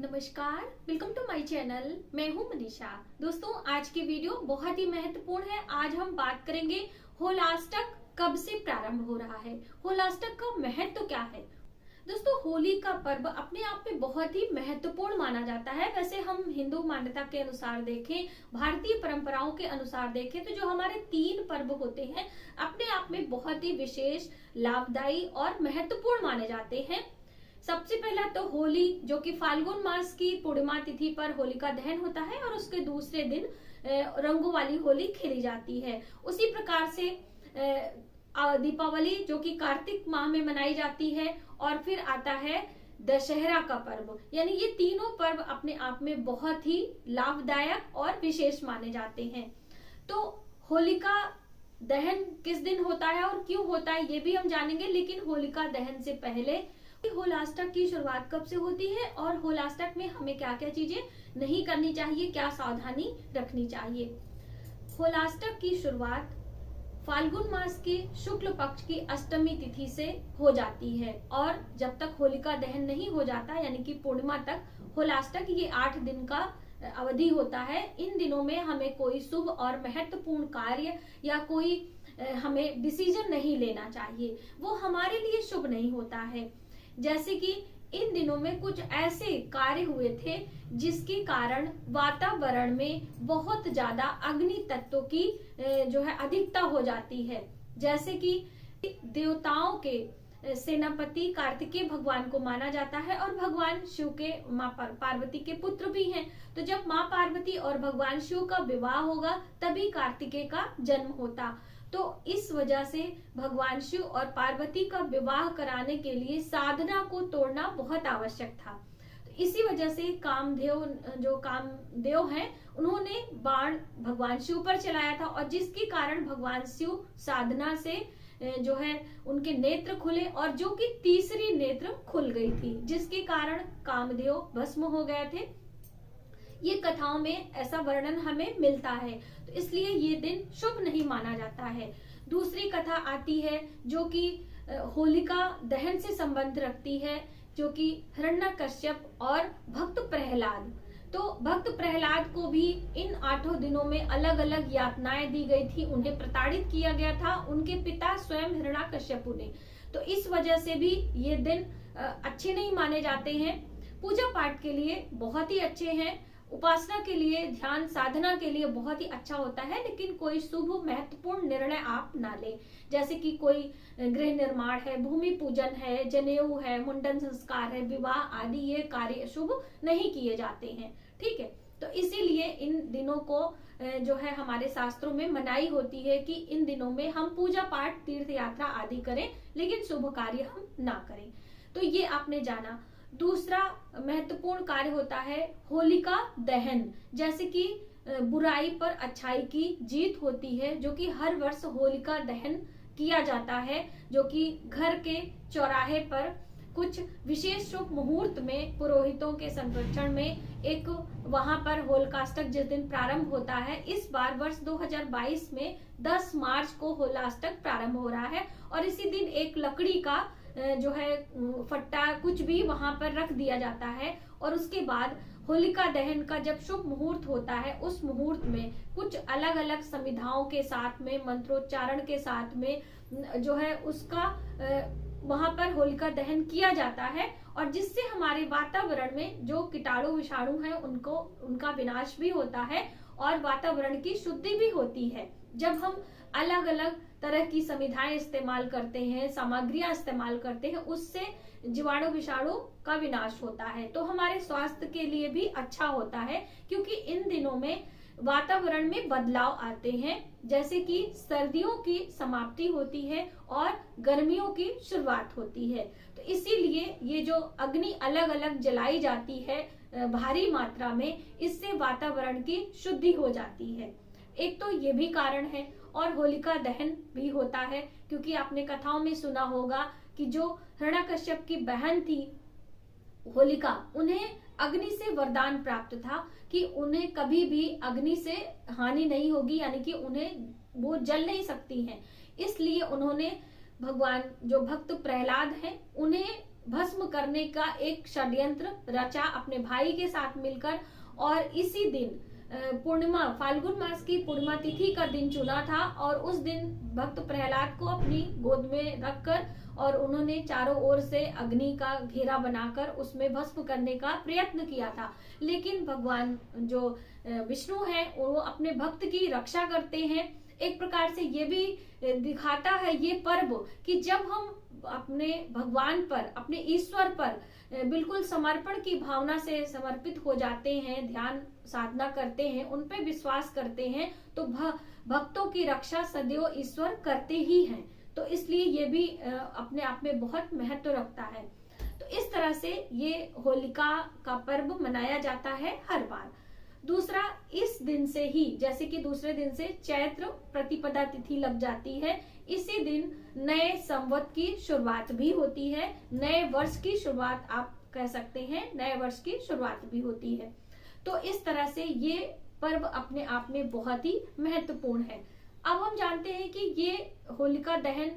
नमस्कार, welcome to my channel. मैं हूं मनीषा। दोस्तों, आज की वीडियो बहुत ही महत्वपूर्ण है। आज हम बात करेंगे होलाष्टक कब से प्रारंभ हो रहा है, होलाष्टक का महत्व क्या है। दोस्तों, होली का पर्व अपने आप में बहुत ही महत्वपूर्ण माना जाता है। वैसे हम हिंदू मान्यता के अनुसार देखें, भारतीय परंपराओं के अनुसार देखें तो जो हमारे 3 पर्व होते हैं अपने आप में बहुत ही विशेष, लाभदायी और महत्वपूर्ण माने जाते हैं। सबसे पहला तो होली, जो कि फाल्गुन मास की पूर्णिमा तिथि पर होलिका दहन होता है और उसके दूसरे दिन रंगों वाली होली खेली जाती है। उसी प्रकार से दीपावली, जो कि कार्तिक माह में मनाई जाती है, और फिर आता है दशहरा का पर्व। यानी ये तीनों पर्व अपने आप में बहुत ही लाभदायक और विशेष माने जाते हैं। तो होलिका दहन किस दिन होता है और क्यों होता है ये भी हम जानेंगे, लेकिन होलिका दहन से पहले होलाष्टक की शुरुआत कब से होती है और होलाष्टक में हमें क्या क्या चीजें नहीं करनी चाहिए, क्या सावधानी रखनी चाहिए। होलाष्टक की शुरुआत फाल्गुन मास के शुक्ल पक्ष की अष्टमी तिथि से हो जाती है और जब तक होलिका दहन नहीं हो जाता यानी कि पूर्णिमा तक होलाष्टक, ये 8 दिन का अवधि होता है। इन दिनों में हमें कोई शुभ और महत्वपूर्ण कार्य या कोई हमें डिसीजन नहीं लेना चाहिए, वो हमारे लिए शुभ नहीं होता है। जैसे कि इन दिनों में कुछ ऐसे कार्य हुए थे जिसके कारण वातावरण में बहुत ज्यादा अग्नि तत्वों की जो है अधिकता हो जाती है। जैसे कि देवताओं के सेनापति कार्तिकेय भगवान को माना जाता है और भगवान शिव के माँ पार्वती के पुत्र भी हैं। तो जब माँ पार्वती और भगवान शिव का विवाह होगा तभी कार्तिकेय का जन्म होता। तो इस वजह से भगवान शिव और पार्वती का विवाह कराने के लिए साधना को तोड़ना बहुत आवश्यक था। तो इसी वजह से कामदेव हैं, उन्होंने बाण भगवान शिव पर चलाया था और जिसके कारण भगवान शिव साधना से जो है उनके नेत्र खुले और जो कि तीसरी नेत्र खुल गई थी, जिसके कारण कामदेव भस्म हो गए थे। ये कथाओं में ऐसा वर्णन हमें मिलता है, तो इसलिए ये दिन शुभ नहीं माना जाता है। दूसरी कथा आती है जो कि होलिका दहन से संबंध रखती है, जो कि हिरण्यकश्यप और भक्त प्रहलाद। तो भक्त प्रहलाद को भी इन 8 दिनों में अलग अलग यातनाएं दी गई थी, उन्हें प्रताड़ित किया गया था उनके पिता स्वयं हिरण्यकश्यप ने। तो इस वजह से भी ये दिन अच्छे नहीं माने जाते हैं। पूजा पाठ के लिए बहुत ही अच्छे हैं, उपासना के लिए, ध्यान साधना के लिए बहुत ही अच्छा होता है, लेकिन कोई शुभ महत्वपूर्ण निर्णय आप ना ले, जैसे कि कोई गृह निर्माण है, भूमि पूजन है, जनेऊ है, मुंडन संस्कार है, विवाह आदि, ये कार्य शुभ नहीं किए जाते हैं। ठीक है, तो इसीलिए इन दिनों को जो है हमारे शास्त्रों में मनाही होती है कि इन दिनों में हम पूजा पाठ, तीर्थ यात्रा आदि करें, लेकिन शुभ कार्य हम ना करें। तो ये आपने जाना। दूसरा महत्वपूर्ण कार्य होता है होलिका दहन। जैसे कि बुराई पर अच्छाई की जीत होती है, जो कि हर वर्ष होलिका दहन किया जाता है, जो कि घर के चौराहे पर कुछ विशेष शुभ मुहूर्त में पुरोहितों के संरक्षण में एक वहां पर होलिकाष्टक जिस दिन प्रारंभ होता है, इस बार वर्ष 2022 में 10 मार्च को होलाष्टक प्रारंभ हो रहा है और इसी दिन एक लकड़ी का जो है फट्टा कुछ भी वहां पर रख दिया जाता है और उसके बाद होलिका दहन का जब शुभ मुहूर्त होता है, उस मुहूर्त में कुछ अलग अलग संविधाओं के साथ में, मंत्रोच्चारण के साथ में जो है उसका वहां पर होलिका दहन किया जाता है और जिससे हमारे वातावरण में जो कीटाणु विषाणु हैं उनका विनाश भी होता है और वातावरण की शुद्धि भी होती है। जब हम अलग अलग तरह की संविधाएं इस्तेमाल करते हैं, सामग्रियां इस्तेमाल करते हैं, उससे जीवाणु विषाणु का विनाश होता है, तो हमारे स्वास्थ्य के लिए भी अच्छा होता है, क्योंकि इन दिनों में वातावरण में बदलाव आते हैं, जैसे कि सर्दियों की समाप्ति होती है और गर्मियों की शुरुआत होती है। तो इसीलिए ये जो अग्नि अलग अलग जलाई जाती है भारी मात्रा में, इससे वातावरण की शुद्धि हो जाती है। एक तो ये भी कारण है और होलिका दहन भी होता है, क्योंकि आपने कथाओं में सुना होगा कि जो हिरण्यकश्यप की बहन थी होलिका, उन्हें अग्नि से वरदान प्राप्त था कि उन्हें कभी भी अग्नि से हानि नहीं होगी, यानी कि उन्हें वो जल नहीं सकती हैं। इसलिए उन्होंने भगवान जो भक्त प्रहलाद हैं उन्हें भस्म करने का एक षड्यंत्र रचा अपने भाई के साथ मिलकर, और इसी दिन पूर्णिमा, फाल्गुन मास की पूर्णिमा तिथि का दिन चुना था, और उस दिन भक्त प्रहलाद को अपनी गोद में रखकर और उन्होंने चारों ओर से अग्नि का घेरा बनाकर उसमें भस्म करने का प्रयत्न किया था। लेकिन भगवान जो विष्णु है वो अपने भक्त की रक्षा करते हैं। एक प्रकार से ये भी दिखाता है ये पर्व कि जब हम अपने भगवान पर, अपने ईश्वर पर बिल्कुल समर्पण की भावना से समर्पित हो जाते हैं, ध्यान साधना करते हैं, उन पे विश्वास करते हैं, तो भक्तों की रक्षा सदैव ईश्वर करते ही हैं। तो इसलिए ये भी अपने आप में बहुत महत्व रखता है। तो इस तरह से ये होलिका का पर्व मनाया जाता है हर बार। दूसरा, इस दिन से ही, जैसे कि दूसरे दिन से चैत्र प्रतिपदा तिथि लग जाती है, इसी दिन नए संवत की शुरुआत भी होती है, नए वर्ष की शुरुआत आप कह सकते हैं, नए वर्ष की शुरुआत भी होती है। तो इस तरह से ये पर्व अपने आप में बहुत ही महत्वपूर्ण है। अब हम जानते हैं कि ये होलिका दहन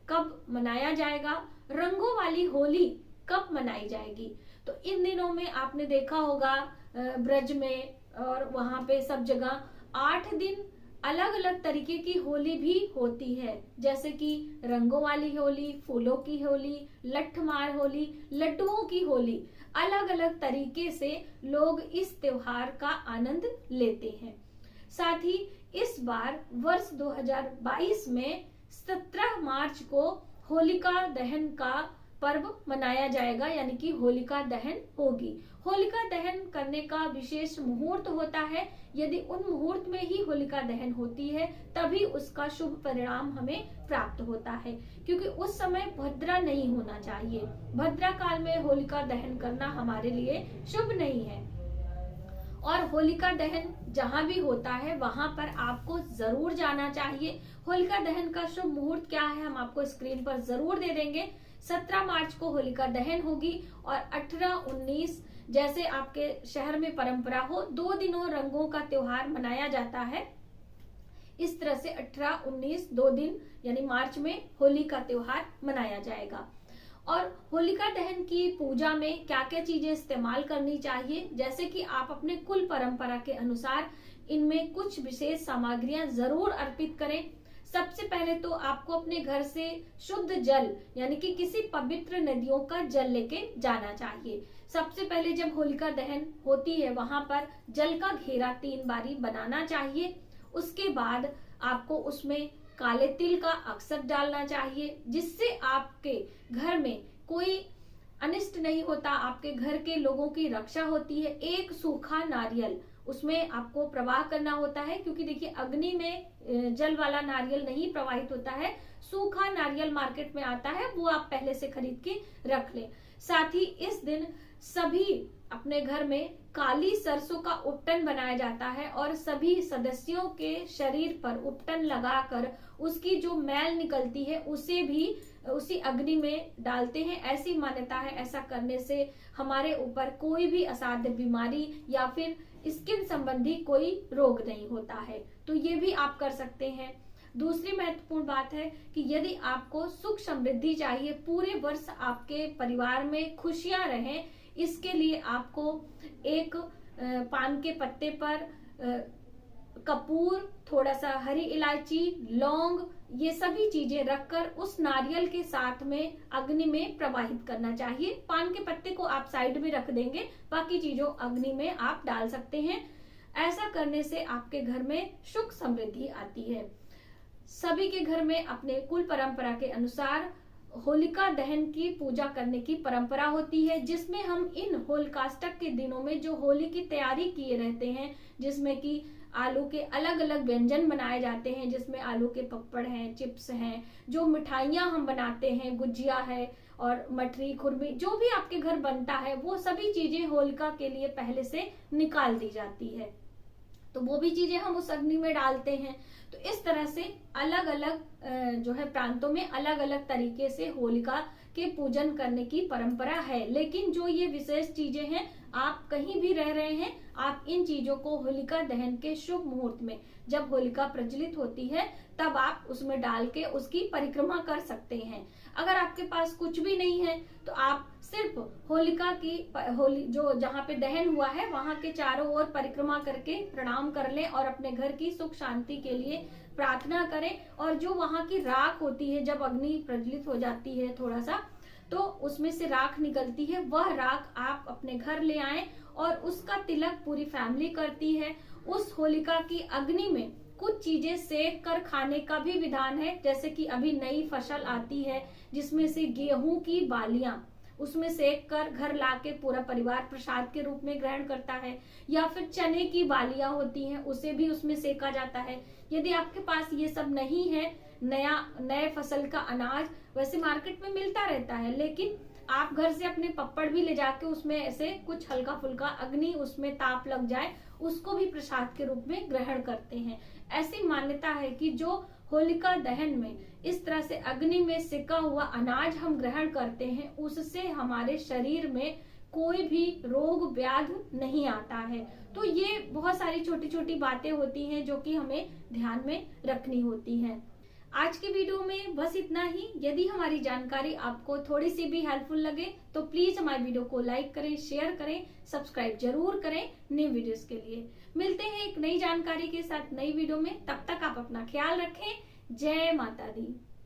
कब मनाया जाएगा, रंगों वाली होली कब मनाई जाएगी। तो इन दिनों में आपने देखा होगा ब्रज में और वहां पे सब जगह 8 दिन अलग अलग तरीके की होली भी होती है, जैसे कि रंगों वाली होली, फूलों की होली, लठमार होली, लड्डुओं की होली। अलग अलग तरीके से लोग इस त्योहार का आनंद लेते हैं। साथ ही इस बार वर्ष 2022 में 17 मार्च को होलिका दहन का पर्व मनाया जाएगा, यानी कि होलिका दहन होगी। होलिका दहन करने का विशेष मुहूर्त होता है। यदि उन मुहूर्त में ही होलिका दहन होती है तभी उसका शुभ परिणाम हमें प्राप्त होता है, क्योंकि उस समय भद्रा नहीं होना चाहिए। भद्रा काल में होलिका दहन करना हमारे लिए शुभ नहीं है। और होलिका दहन जहां भी होता है वहां पर आपको जरूर जाना चाहिए। होलिका दहन का शुभ मुहूर्त क्या है हम आपको स्क्रीन पर जरूर दे देंगे। 17 मार्च को होलिका दहन होगी और 18-19 जैसे आपके शहर में परंपरा हो, 2 दिनों रंगों का त्योहार मनाया जाता है। इस तरह से 18-19 2 दिन यानी मार्च में होली का त्योहार मनाया जाएगा। और होलिका दहन की पूजा में क्या क्या चीजें इस्तेमाल करनी चाहिए, जैसे कि आप अपने कुल परंपरा के अनुसार इनमें कुछ विशेष सामग्रियां जरूर अर्पित करें। सबसे पहले तो आपको अपने घर से शुद्ध जल यानी कि किसी पवित्र नदियों का जल लेके जाना चाहिए। सबसे पहले जब होलिका दहन होती है वहां पर जल का घेरा 3 बारी बनाना चाहिए। उसके बाद आपको उसमें काले तिल का अक्षत डालना चाहिए, जिससे आपके घर में कोई अनिष्ट नहीं होता, आपके घर के लोगों की रक्षा होती है। एक सूखा नारियल उसमें आपको प्रवाह करना होता है, क्योंकि देखिए अग्नि में जल वाला नारियल नहीं प्रवाहित होता है। सूखा नारियल मार्केट में आता है, वो आप पहले से खरीद के रख लें। साथ ही इस दिन सभी अपने घर में काली सरसों का उपटन बनाया जाता है और सभी सदस्यों के शरीर पर उपटन लगाकर उसकी जो मैल निकलती है उसे भी उसी अग्नि में डालते हैं। ऐसी मान्यता है, ऐसा करने से हमारे ऊपर कोई भी असाध्य बीमारी या फिर स्किन संबंधी कोई रोग नहीं होता है। तो ये भी आप कर सकते हैं। दूसरी महत्वपूर्ण बात है कि यदि आपको सुख समृद्धि चाहिए, पूरे वर्ष आपके परिवार में खुशियां रहें, इसके लिए आपको एक पान के पत्ते पर कपूर, थोड़ा सा हरी इलायची, लौंग, ये सभी चीजें रखकर उस नारियल के साथ में अग्नि में प्रवाहित करना चाहिए। पान के पत्ते को आप साइड में रख देंगे, बाकी चीजों अग्नि में आप डाल सकते हैं। ऐसा करने से आपके घर में सुख समृद्धि आती है। सभी के घर में अपने कुल परंपरा के अनुसार होलिका दहन की पूजा करने की परंपरा होती है, जिसमें हम इन होलिकाष्टक के दिनों में जो होली की तैयारी किए रहते हैं, जिसमें कि आलू के अलग अलग व्यंजन बनाए जाते हैं, जिसमें आलू के पपड़ हैं, चिप्स हैं, जो मिठाइयां हम बनाते हैं, गुजिया है और मठरी, खुरमी, जो भी आपके घर बनता है वो सभी चीजें होलिका के लिए पहले से निकाल दी जाती है। तो वो भी चीजें हम उस अग्नि में डालते हैं। तो इस तरह से अलग अलग जो है प्रांतों में अलग अलग तरीके से होलिका के पूजन करने की परंपरा है। लेकिन जो ये विशेष चीजें हैं आप कहीं भी रह रहे हैं, आप इन चीजों को होलिका दहन के शुभ मुहूर्त में, जब होलिका प्रज्वलित होती है, तब आप उसमें डाल के उसकी परिक्रमा कर सकते हैं। अगर आपके पास कुछ भी नहीं है तो आप सिर्फ होलिका की जो जहाँ पे दहन हुआ है वहां के चारों ओर परिक्रमा करके प्रणाम कर लें और अपने घर की सुख शांति के लिए प्रार्थना करें। और जो वहां की राख होती है, जब अग्नि प्रज्वलित हो जाती है थोड़ा सा, तो उसमें से राख निकलती है, वह राख आप अपने घर ले आएं और उसका तिलक पूरी फैमिली करती है। उस होलिका की अग्नि में कुछ चीजें सेक कर खाने का भी विधान है, जैसे कि अभी नई फसल आती है जिसमें से गेहूं की बालियां, उसमें सेक कर घर लाके पूरा परिवार प्रसाद के रूप में ग्रहण करता है। या फिर चने की बालियां होती हैं, उसे भी उसमें सेका जाता है। यदि आपके पास ये सब नहीं है, नए फसल का अनाज वैसे मार्केट में मिलता रहता है, लेकिन आप घर से अपने पप्पड़ भी ले जाके उसमें ऐसे कुछ हल्का फुल्का अग्नि उसमें ताप लग जाए, उसको भी प्रसाद के रूप में ग्रहण करते हैं। ऐसी मान्यता है कि जो होलिका दहन में इस तरह से अग्नि में सिका हुआ अनाज हम ग्रहण करते हैं, उससे हमारे शरीर में कोई भी रोग व्याधि नहीं आता है। तो ये बहुत सारी छोटी छोटी बातें होती हैं जो कि हमें ध्यान में रखनी होती हैं। आज के वीडियो में बस इतना ही। यदि हमारी जानकारी आपको थोड़ी सी भी हेल्पफुल लगे तो प्लीज हमारे वीडियो को लाइक करें, शेयर करें, सब्सक्राइब जरूर करें न्यू वीडियोस के लिए। मिलते हैं एक नई जानकारी के साथ नई वीडियो में, तब तक आप अपना ख्याल रखें। जय माता दी।